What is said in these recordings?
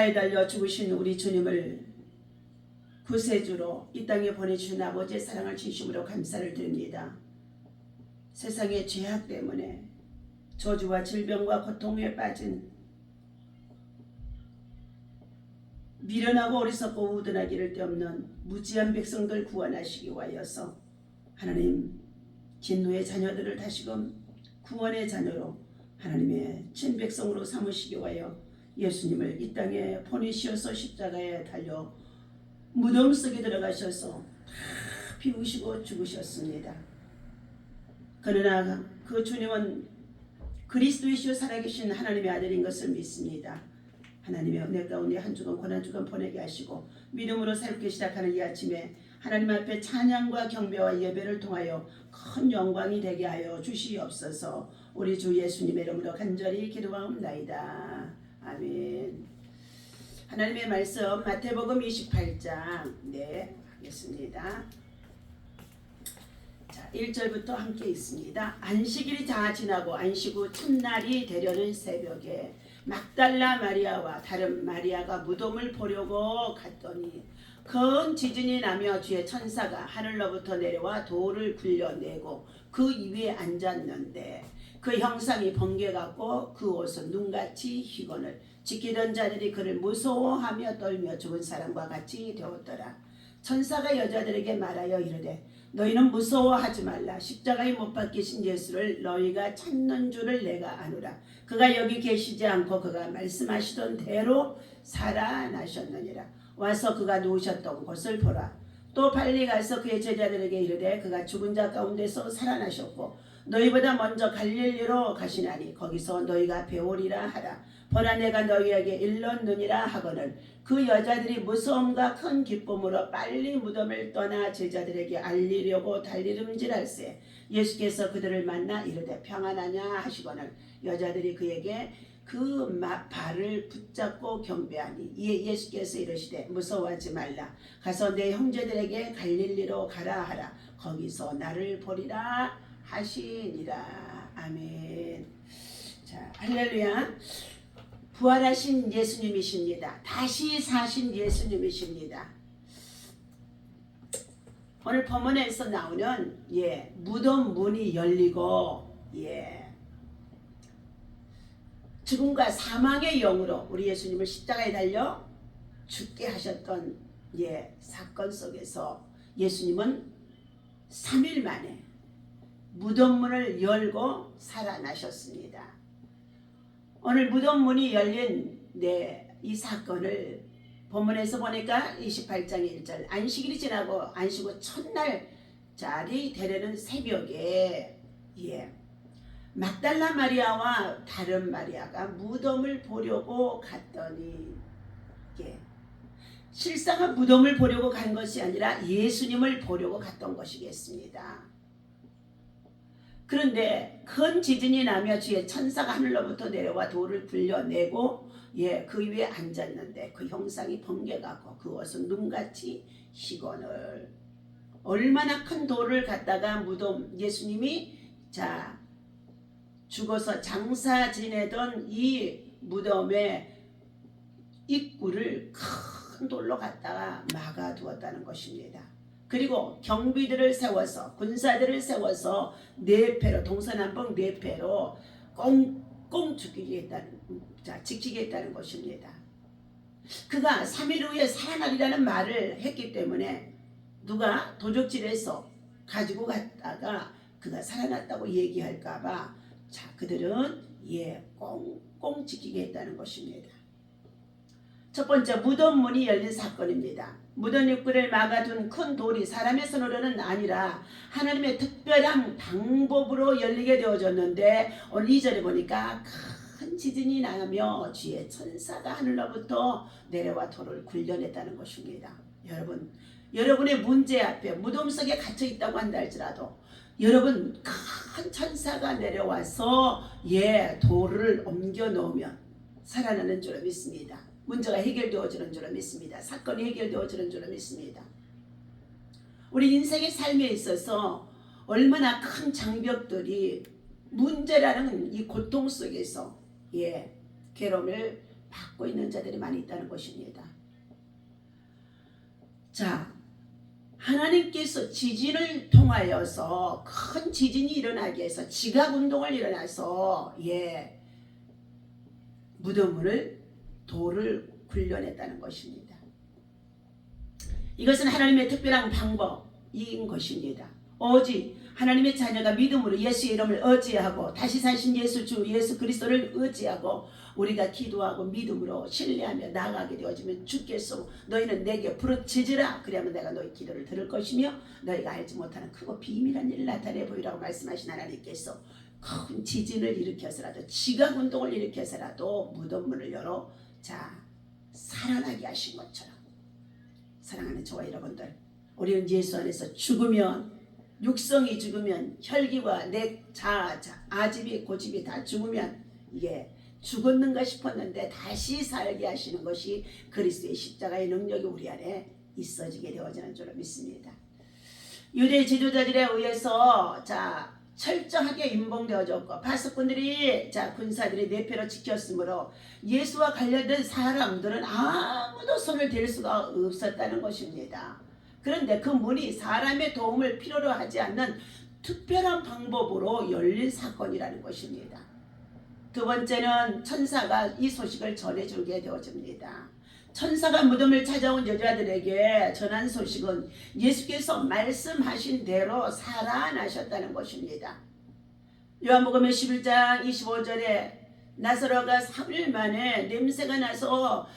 십자가에 달려 죽으신 우리 주님을 구세주로 이 땅에 보내주신 아버지의 사랑을 진심으로 감사를 드립니다. 세상의 죄악 때문에 저주와 질병과 고통에 빠진 미련하고 어리석고 우둔하기를 데 없는 무지한 백성들 구원하시기 위하여서 하나님 진노의 자녀들을 다시금 구원의 자녀로 하나님의 친백성으로 삼으시기 위하여 예수님을 이 땅에 보내시어서 십자가에 달려 무덤 속에 들어가셔서 다 비우시고 죽으셨습니다. 그러나 그 주님은 그리스도이시오 살아계신 하나님의 아들인 것을 믿습니다. 하나님의 은혜 가운데 한 주간 고난 주간 보내게 하시고 믿음으로 새롭게 시작하는 이 아침에 하나님 앞에 찬양과 경배와 예배를 통하여 큰 영광이 되게 하여 주시옵소서. 우리 주 예수님의 이름으로 간절히 기도하옵나이다. 아멘. 하나님의 말씀 마태복음 28장 하겠습니다. 자, 1절부터 함께 있습니다. 안식일이 다 지나고 안식 후 첫날이 되려는 새벽에 막달라 마리아와 다른 마리아가 무덤을 보려고 갔더니 큰 지진이 나며 주의 천사가 하늘로부터 내려와 돌을 굴려내고 그 위에 앉았는데 그 형상이 번개 같고 그 옷은 눈같이 희건을 지키던 자들이 그를 무서워하며 떨며 죽은 사람과 같이 되었더라. 천사가 여자들에게 말하여 이르되 너희는 무서워하지 말라. 십자가에 못 박히신 예수를 너희가 찾는 줄을 내가 아노라. 그가 여기 계시지 않고 그가 말씀하시던 대로 살아나셨느니라. 와서 그가 누우셨던 곳을 보라. 또 빨리 가서 그의 제자들에게 이르되 그가 죽은 자 가운데서 살아나셨고 너희보다 먼저 갈릴리로 가시나니 거기서 너희가 배우리라 하라. 보라 내가 너희에게 일렀느니라 하거늘 그 여자들이 무서움과 큰 기쁨으로 빨리 무덤을 떠나 제자들에게 알리려고 달리름질할세 예수께서 그들을 만나 이르되 평안하냐 하시거늘 여자들이 그에게 그 발을 붙잡고 경배하니 이에 예수께서 이르시되 무서워하지 말라. 가서 내 형제들에게 갈릴리로 가라 하라. 거기서 나를 보리라 하시니라. 아멘. 자, 할렐루야. 부활하신 예수님이십니다. 다시 사신 예수님이십니다. 오늘 본문에서 나오는 무덤 문이 열리고 죽음과 사망의 영으로 우리 예수님을 십자가에 달려 죽게 하셨던 사건 속에서 예수님은 3일 만에 무덤 문을 열고 살아나셨습니다. 오늘 무덤 문이 열린 이 사건을 본문에서 보니까 28장 1절 안식일이 지나고 안식 후 첫날짜리 되려는 새벽에 막달라 마리아와 다른 마리아가 무덤을 보려고 갔더니 실상은 무덤을 보려고 간 것이 아니라 예수님을 보려고 갔던 것이겠습니다. 그런데 큰 지진이 나며 주의 천사가 하늘로부터 내려와 돌을 굴려내고 그 위에 앉았는데 그 형상이 번개 같고 그 옷은 눈같이 희건을 얼마나 큰 돌을 갖다가 무덤 예수님이 죽어서 장사 지내던 이 무덤의 입구를 큰 돌로 갖다가 막아두었다는 것입니다. 그리고 경비들을 세워서 군사들을 세워서 네패로 동서남북 네패로 꽁꽁 지키겠다는 것입니다. 그가 3일 후에 살아나리라는 말을 했기 때문에 누가 도적질해서 가지고 갔다가 그가 살아났다고 얘기할까봐 그들은 꽁꽁 지키겠다는 것입니다. 첫 번째 무덤 문이 열린 사건입니다. 무덤 입구를 막아둔 큰 돌이 사람의 손으로는 아니라 하나님의 특별한 방법으로 열리게 되어졌는데 오늘 2절에 보니까 큰 지진이 나며 주의 천사가 하늘로부터 내려와 돌을 굴려냈다는 것입니다. 여러분의 문제 앞에 무덤 속에 갇혀 있다고 한다 할지라도 여러분 큰 천사가 내려와서 돌을 옮겨 놓으면 살아나는 줄을 믿습니다. 문제가 해결되어지는 줄을 믿습니다. 사건이 해결되어지는 줄을 믿습니다. 우리 인생의 삶에 있어서 얼마나 큰 장벽들이 문제라는 이 고통 속에서 괴로움을 받고 있는 자들이 많이 있다는 것입니다. 자, 하나님께서 지진을 통하여서 큰 지진이 일어나게 해서 지각운동을 일어나서 무덤을 돌을 굴려냈다는 것입니다. 이것은 하나님의 특별한 방법인 것입니다. 오직 하나님의 자녀가 믿음으로 예수의 이름을 의지하고 다시 사신 예수 주 예수 그리스도를 의지하고 우리가 기도하고 믿음으로 신뢰하며 나아가게 되어지면 주께서 너희는 내게 부르짖으라 그러면 내가 너희 기도를 들을 것이며 너희가 알지 못하는 크고 비밀한 일을 나타내 보이라고 말씀하신 하나님께서 큰 지진을 일으켜서라도 지각운동을 일으켜서라도 무덤문을 열어 살아나게 하신 것처럼 사랑하는 저와 여러분들, 우리는 예수 안에서 죽으면 육성이 죽으면 혈기와 내 아집이 고집이 다 죽으면 이게 죽었는가 싶었는데 다시 살게 하시는 것이 그리스도의 십자가의 능력이 우리 안에 있어지게 되어지는 줄로 믿습니다. 유대 지도자들에 의해서 철저하게 임봉되어졌고 파수꾼들이 군사들이 내패로 지켰으므로 예수와 관련된 사람들은 아무도 손을 댈 수가 없었다는 것입니다. 그런데 그 문이 사람의 도움을 필요로 하지 않는 특별한 방법으로 열린 사건이라는 것입니다. 두 번째는 천사가 이 소식을 전해주게 되어집니다. 천사가 무덤을 찾아온 여자들에게 전한 소식은 예수께서 말씀하신 대로 살아나셨다는 것입니다. 요한복음 11장 25절에 나사로가 3일 만에 냄새가 나서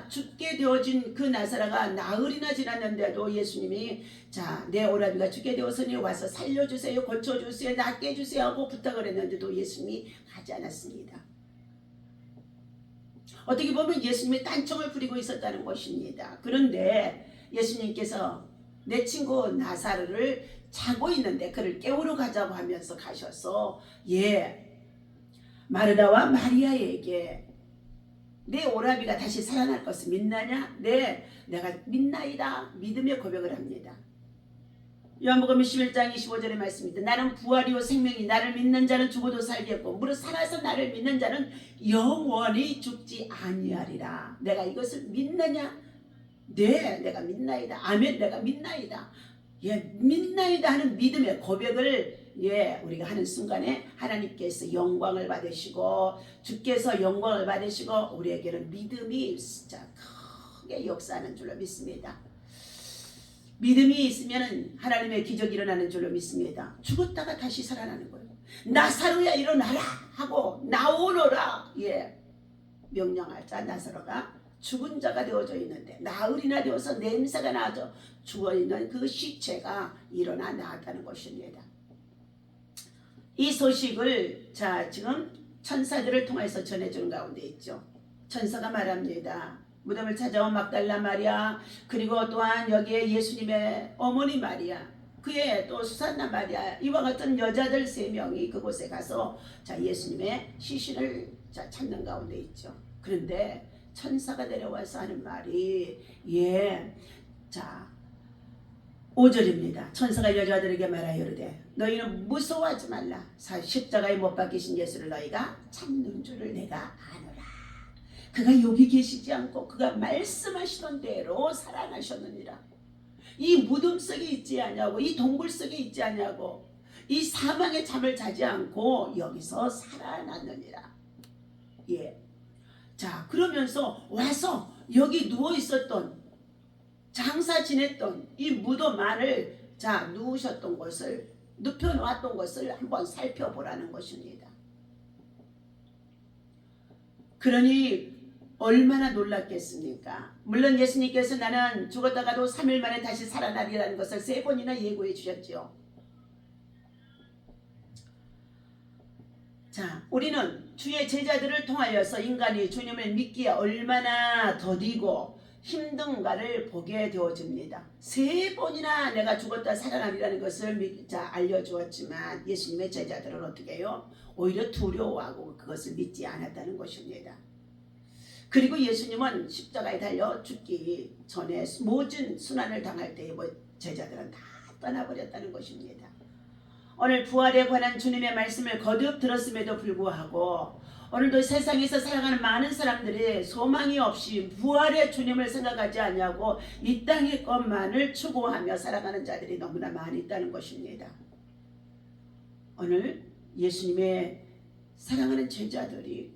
죽게 되어진 그 나사로가 나흘이나 지났는데도 예수님이 내 오라비가 죽게 되었으니 와서 살려주세요, 고쳐주세요, 낫게 해주세요 하고 부탁을 했는데도 예수님이 가지 않았습니다. 어떻게 보면 예수님이 딴청을 부리고 있었다는 것입니다. 그런데 예수님께서 내 친구 나사로를 자고 있는데 그를 깨우러 가자고 하면서 가셔서 마르다와 마리아에게 내 오라비가 다시 살아날 것을 믿나냐? 네, 내가 믿나이다. 믿음의 고백을 합니다. 요한복음 11장 25절의 말씀입니다. 나는 부활이요 생명이 나를 믿는 자는 죽어도 살겠고 무릇 살아서 나를 믿는 자는 영원히 죽지 아니하리라. 내가 이것을 믿느냐? 네, 내가 믿나이다. 아멘, 내가 믿나이다. 믿나이다 하는 믿음의 고백을 우리가 하는 순간에 하나님께서 영광을 받으시고 주께서 영광을 받으시고 우리에게는 믿음이 진짜 크게 역사하는 줄로 믿습니다. 믿음이 있으면 하나님의 기적이 일어나는 줄로 믿습니다. 죽었다가 다시 살아나는 거예요. 나사로야 일어나라 하고 나오너라 명령하자 나사로가 죽은 자가 되어져 있는데 나흘이나 되어서 냄새가 나서 죽어있는 그 시체가 일어나 나왔다는 것입니다. 이 소식을 지금 천사들을 통해서 전해주는 가운데 있죠. 천사가 말합니다. 무덤을 찾아온 막달라 마리아 그리고 또한 여기에 예수님의 어머니 마리아 그의 또 수산나 마리아 이와 같은 여자들 3명이 그곳에 가서 예수님의 시신을 찾는 가운데 있죠. 그런데 천사가 내려와서 하는 말이 5절입니다. 천사가 여자들에게 말하여 이르되 너희는 무서워하지 말라. 십자가에 못 박히신 예수를 너희가 찾는 줄을 내가 아노라. 그가 여기 계시지 않고 그가 말씀하시던 대로 살아나셨느니라. 이 무덤 속에 있지 않냐고 이 동굴 속에 있지 않냐고 이 사망의 잠을 자지 않고 여기서 살아났느니라. 그러면서 와서 여기 누워 있었던 장사 지냈던 이 무덤 안을 누우셨던 것을 눕혀놓았던 것을 한번 살펴보라는 것입니다. 그러니 얼마나 놀랐겠습니까? 물론 예수님께서 나는 죽었다가도 3일 만에 다시 살아나리라는 것을 3번이나 예고해 주셨죠. 우리는 주의 제자들을 통하여서 인간이 주님을 믿기에 얼마나 더디고 힘든가를 보게 되어집니다. 3번이나 내가 죽었다 살아나리라는 것을 알려주었지만 예수님의 제자들은 어떻게 해요? 오히려 두려워하고 그것을 믿지 않았다는 것입니다. 그리고 예수님은 십자가에 달려 죽기 전에 모진 순환을 당할 때에 제자들은 다 떠나버렸다는 것입니다. 오늘 부활에 관한 주님의 말씀을 거듭 들었음에도 불구하고 오늘도 세상에서 살아가는 많은 사람들이 소망이 없이 부활의 주님을 생각하지 않냐고 이 땅의 것만을 추구하며 살아가는 자들이 너무나 많이 있다는 것입니다. 오늘 예수님의 사랑하는 제자들이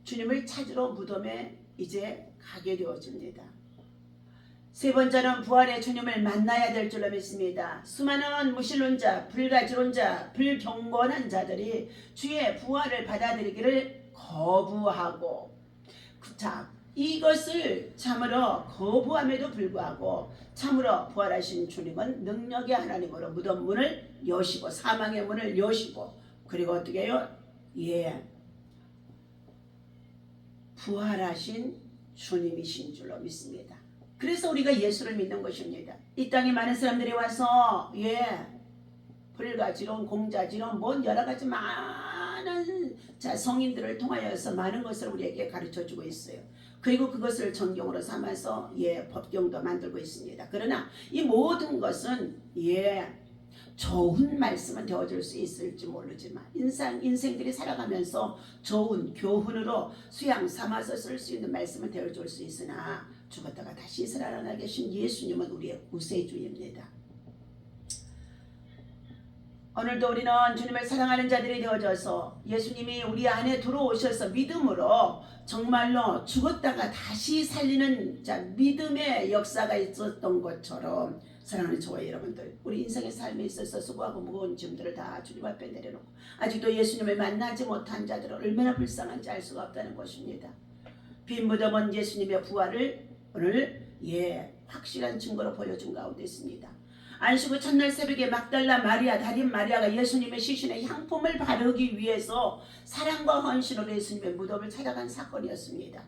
주님을 찾으러 무덤에 이제 가게 되어집니다. 세 번째는 부활의 주님을 만나야 될 줄로 믿습니다. 수많은 무신론자, 불가지론자, 불경건한 자들이 주의 부활을 받아들이기를 거부하고 이것을 참으로 거부함에도 불구하고 참으로 부활하신 주님은 능력의 하나님으로 무덤 문을 여시고 사망의 문을 여시고 그리고 어떻게 해요? 부활하신 주님이신 줄로 믿습니다. 그래서 우리가 예수를 믿는 것입니다. 이 땅에 많은 사람들이 와서 불가지론, 공자지론, 여러 가지 많은 성인들을 통하여서 많은 것을 우리에게 가르쳐주고 있어요. 그리고 그것을 정경으로 삼아서 법경도 만들고 있습니다. 그러나 이 모든 것은 좋은 말씀은 되어줄 수 있을지 모르지만 인생들이 살아가면서 좋은 교훈으로 수양 삼아서 쓸 수 있는 말씀은 되어줄 수 있으나 죽었다가 다시 살아나 계신 예수님은 우리의 구세주입니다. 오늘도 우리는 주님을 사랑하는 자들이 되어져서 예수님이 우리 안에 들어오셔서 믿음으로 정말로 죽었다가 다시 살리는 믿음의 역사가 있었던 것처럼 사랑하는 저와 여러분들, 우리 인생의 삶에 있어서 수고하고 무거운 짐들을 다 주님 앞에 내려놓고 아직도 예수님을 만나지 못한 자들은 얼마나 불쌍한지 알 수가 없다는 것입니다. 빈 무덤은 예수님의 부활을 오늘 확실한 증거로 보여준 가운데 있습니다. 안식 후 첫날 새벽에 막달라 마리아, 달인 마리아가 예수님의 시신에 향품을 바르기 위해서 사랑과 헌신으로 예수님의 무덤을 찾아간 사건이었습니다.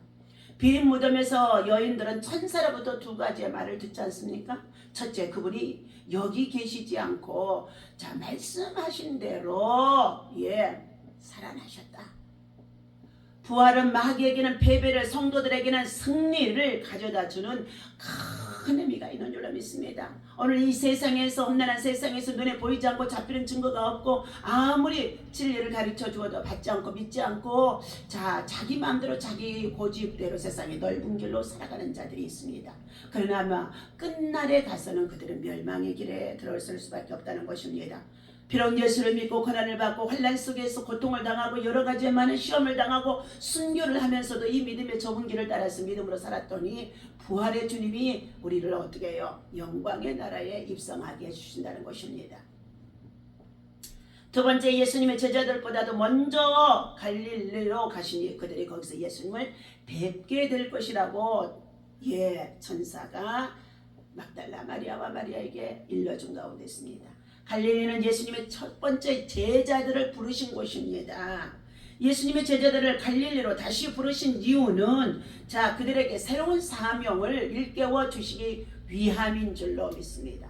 빈 무덤에서 여인들은 천사로부터 두 가지의 말을 듣지 않습니까? 첫째, 그분이 여기 계시지 않고 말씀하신 대로 살아나셨다. 부활은 마귀에게는 패배를, 성도들에게는 승리를 가져다주는 큰 의미가 있는 줄로 믿습니다. 오늘 이 세상에서, 험난한 세상에서 눈에 보이지 않고 잡히는 증거가 없고 아무리 진리를 가르쳐 주어도 받지 않고 믿지 않고 자기 마음대로 자기 고집대로 세상의 넓은 길로 살아가는 자들이 있습니다. 그러나 아마 끝날에 가서는 그들은 멸망의 길에 들어설 수밖에 없다는 것입니다. 비록 예수를 믿고 고난을 받고 환난 속에서 고통을 당하고 여러 가지의 많은 시험을 당하고 순교를 하면서도 이 믿음의 좁은 길을 따라서 믿음으로 살았더니 부활의 주님이 우리를 어떻게 해요? 영광의 나라에 입성하게 해주신다는 것입니다. 두 번째, 예수님의 제자들보다도 먼저 갈릴리로 가시니 그들이 거기서 예수님을 뵙게 될 것이라고 천사가 막달라 마리아와 마리아에게 일러준 가운데 있습니다. 갈릴리는 예수님의 첫 번째 제자들을 부르신 곳입니다. 예수님의 제자들을 갈릴리로 다시 부르신 이유는 그들에게 새로운 사명을 일깨워 주시기 위함인 줄로 믿습니다.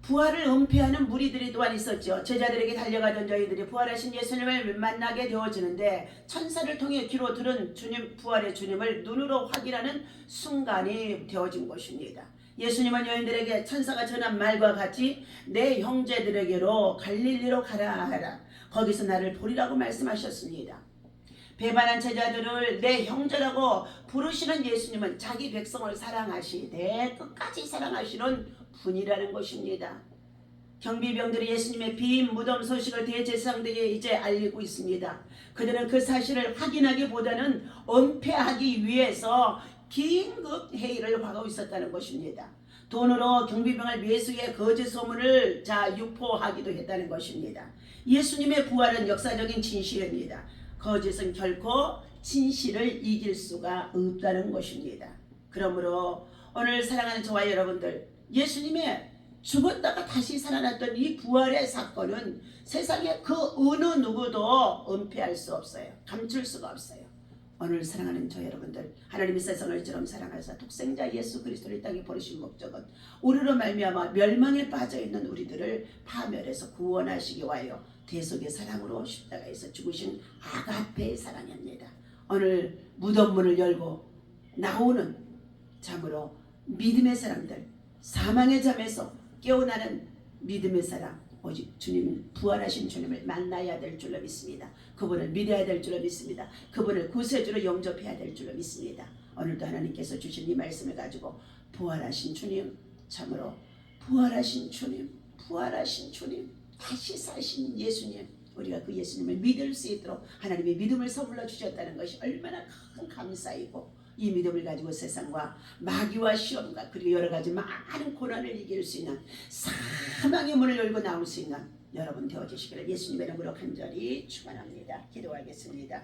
부활을 은폐하는 무리들이 또한 있었죠. 제자들에게 달려가던 저희들이 부활하신 예수님을 만나게 되어지는데 천사를 통해 귀로 들은 주님, 부활의 주님을 눈으로 확인하는 순간이 되어진 것입니다. 예수님은 여인들에게 천사가 전한 말과 같이 내 형제들에게로 갈릴리로 가라 하라. 거기서 나를 보리라고 말씀하셨습니다. 배반한 제자들을 내 형제라고 부르시는 예수님은 자기 백성을 사랑하시되 끝까지 사랑하시는 분이라는 것입니다. 경비병들이 예수님의 빈 무덤 소식을 대제사장들에게 이제 알리고 있습니다. 그들은 그 사실을 확인하기보다는 은폐하기 위해서 긴급 회의를 하고 있었다는 것입니다. 돈으로 경비병을 예수의 거짓 소문을 유포하기도 했다는 것입니다. 예수님의 부활은 역사적인 진실입니다. 거짓은 결코 진실을 이길 수가 없다는 것입니다. 그러므로 오늘 사랑하는 저와 여러분들, 예수님의 죽었다가 다시 살아났던 이 부활의 사건은 세상에 그 어느 누구도 은폐할 수 없어요. 감출 수가 없어요. 오늘 사랑하는 저 여러분들, 하나님이 세상을 이처럼 사랑하사 독생자 예수 그리스도를 이 땅에 보내신 목적은 우리로 말미암아 멸망에 빠져있는 우리들을 파멸해서 구원하시기 위하여 대속의 사랑으로 십자가에서 죽으신 아가페의 사랑입니다. 오늘 무덤문을 열고 나오는 참으로 믿음의 사람들, 사망의 잠에서 깨어나는 믿음의 사람, 오직 주님, 부활하신 주님을 만나야 될 줄로 믿습니다. 그분을 믿어야 될 줄로 믿습니다. 그분을 구세주로 영접해야 될 줄로 믿습니다. 오늘도 하나님께서 주신 이 말씀을 가지고 부활하신 주님, 참으로 부활하신 주님, 부활하신 주님, 다시 사신 예수님, 우리가 그 예수님을 믿을 수 있도록 하나님의 믿음을 선물로 주셨다는 것이 얼마나 큰 감사이고, 이 믿음을 가지고 세상과 마귀와 시험과 그리고 여러 가지 많은 고난을 이길 수 있는, 사망의 문을 열고 나올 수 있는 여러분 되어주시기를 예수님의 이름으로 간절히 축원합니다. 기도하겠습니다.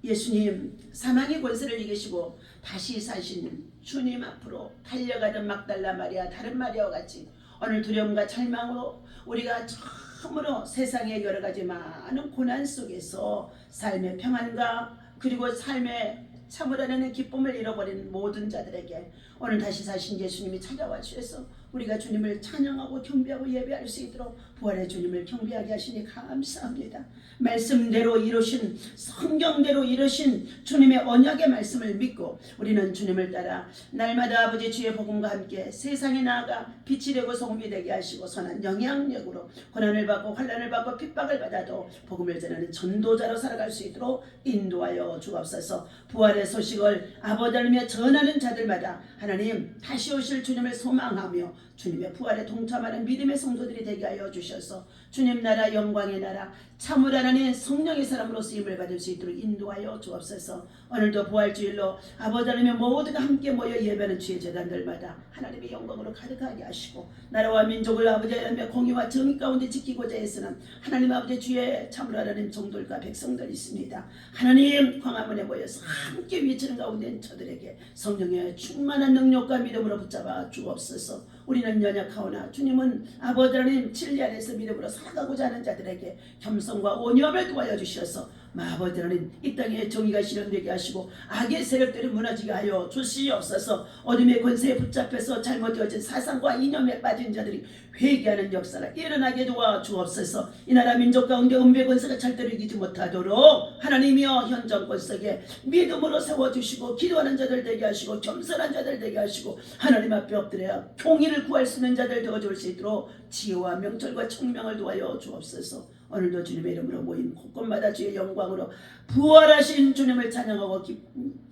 예수님, 사망의 권세를 이기시고 다시 사신 주님 앞으로 달려가던 막달라 마리아, 다른 마리아와 같이 오늘 두려움과 절망으로 우리가 참으로 세상의 여러 가지 많은 고난 속에서 삶의 평안과 그리고 삶의 참으라는 기쁨을 잃어버린 모든 자들에게 오늘 다시 사신 예수님이 찾아와 주셔서 우리가 주님을 찬양하고 경배하고 예배할 수 있도록 부활의 주님을 경배하게 하시니 감사합니다. 말씀대로 이루신, 성경대로 이루신 주님의 언약의 말씀을 믿고 우리는 주님을 따라 날마다 아버지 주의 복음과 함께 세상에 나아가 빛이 되고 소금이 되게 하시고 선한 영향력으로 고난을 받고 환난을 받고 핍박을 받아도 복음을 전하는 전도자로 살아갈 수 있도록 인도하여 주옵소서. 부활의 소식을 아버지 하나님의 전하는 자들마다 하나님 다시 오실 주님을 소망하며 주님의 부활에 동참하는 믿음의 성도들이 되게 하여 주셔서 주님 나라, 영광의 나라, 참으로 하나님 성령의 사람으로 쓰임을 받을 수 있도록 인도하여 주옵소서. 오늘도 부활주일로 아버지 하나님 모두가 함께 모여 예배하는 주의 제단들마다 하나님의 영광으로 가득하게 하시고 나라와 민족을 아버지 하나님의 공의와 정의 가운데 지키고자 애쓰는 하나님 아버지 주의 참으로 하나님 종들과 백성들이 있습니다. 하나님 광화문에 모여서 함께 외치는 가운데 있는 저들에게 성령의 충만한 능력과 믿음으로 붙잡아 주옵소서. 우리는 연약하오나 주님은 아버지 하나님 진리 안에서 믿음으로 살아가고자 하는 자들에게 겸손과 온유함을 도와여 주셔서 아버지 하나님 이 땅에 정의가 실현되게 하시고 악의 세력들이 무너지게 하여 주시옵소서. 어둠의 권세에 붙잡혀서 잘못되어진 사상과 이념에 빠진 자들이 회개하는 역사가 일어나게 도와 주옵소서. 이 나라 민족 가운데 은배 권세가 절대로 이기지 못하도록 하나님이여 현 정권 속에 믿음으로 세워주시고 기도하는 자들 되게 하시고 겸손한 자들 되게 하시고 하나님 앞에 엎드려 통일을 구할 수 있는 자들 되어줄 수 있도록 지혜와 명철과 청명을 도와여 주옵소서. 오늘도 주님의 이름으로 모인 곳곳마다 주의 영광으로 부활하신 주님을 찬양하고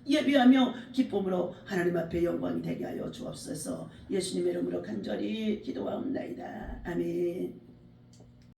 예배하며 기쁨으로 하나님 앞에 영광이 되게 하여 주옵소서. 예수님의 이름으로 간절히 기도하옵나이다. 아멘.